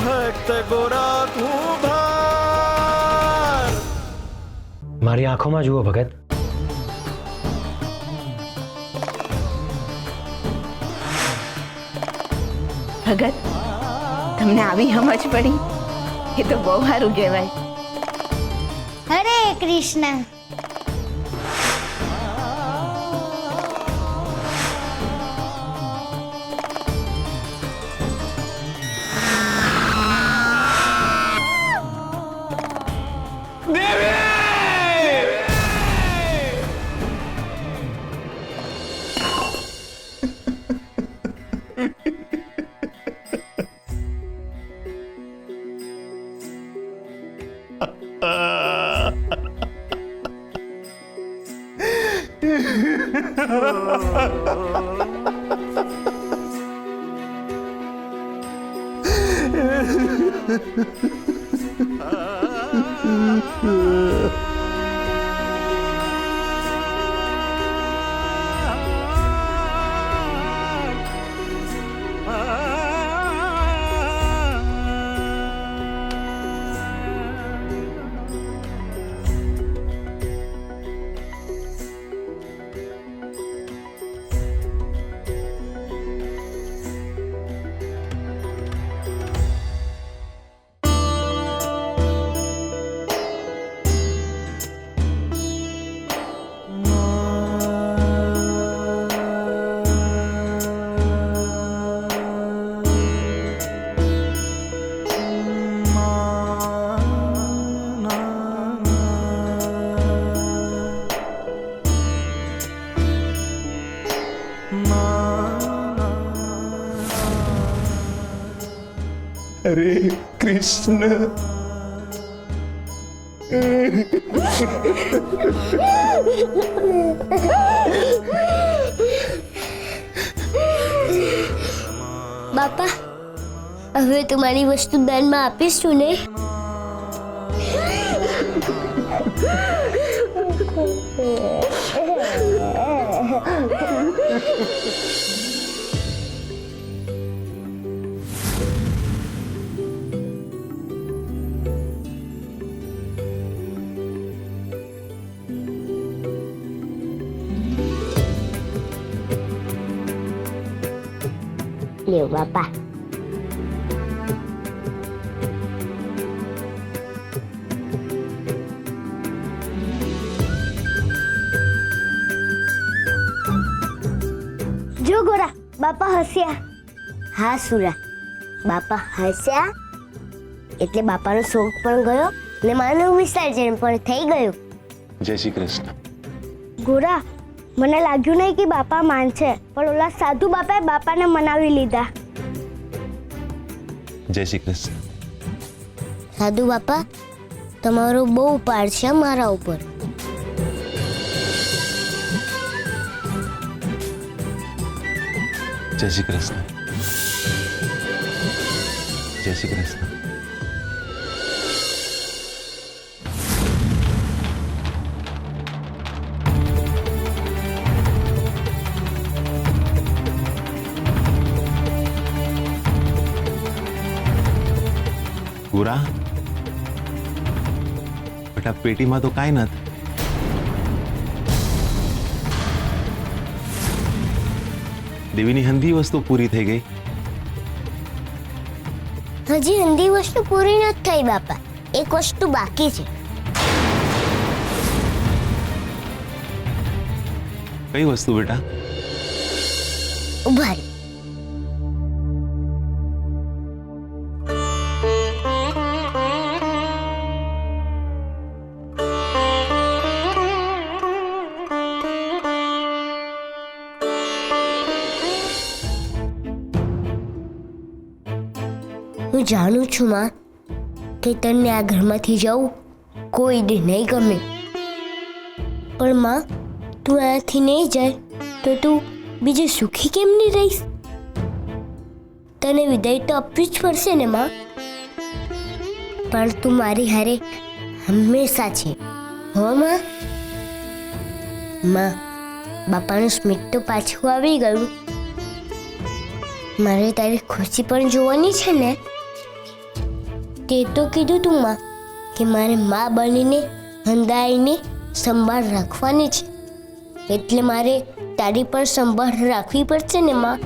ભક્ત ગોરા કુંભાર. મારી આંખોમાં જુઓ ભગત. ભગત, તમને આવી સમજ પડી, એ તો બહુ સારું કહેવાય. હરે કૃષ્ણ. હરે કૃષ્ણ. બાપા, હવે તો મારી વસ્તુ દાનમાં આપીશું ને? લ્યો બાપા. જો ગોરા, બાપા હસ્યા. હા સુરા, બાપા હસ્યા એટલે બાપાનો શોખ પણ ગયો ને માનવ વિસર્જન પણ થઈ ગયું. જય શ્રી કૃષ્ણ. ગોરા, મને લાગ્યું નહીં કે બાપા માનશે, પણ ઓલા સાધુ બાપાએ બાપાને મનાવી લીધા. જય શ્રી કૃષ્ણ. સાધુ બાપા, તમારો બહુ ઉપકાર છે મારા ઉપર. જય શ્રી કૃષ્ણ. જય શ્રી કૃષ્ણ. ગોરા, બેટા પેટીમાં તો કાંઈ નથી. દેવીની હંધી વસ્તુ પૂરી થઈ ગઈ. હજી હંધી વસ્તુ પૂરી નથી થઈ બાપા, એક વસ્તુ બાકી છે. કઈ વસ્તુ બેટા? ઉભા રહો. હું જાણું છું માં કે તને આ ઘરમાંથી જવું કોઈ દી નહીં ગમે, પણ માં તું આથી નહીં જાય તો તું બીજે સુખી કેમ નહીં રહીશ? તને વિદાય તો આપવી જ પડશે ને માં. પણ તું મારી હારે હંમેશા છે હો માં. માં, બાપાનું સ્મિત તો પાછું આવી ગયું. મારે તારી ખુશી પણ જોવાની છે ને. તે તો કીધું તું માં કે મારે માં બનીને હંદાઈને સંભાળ રાખવાની છે, એટલે મારે તારી પણ સંભાળ રાખવી પડશે ને માં.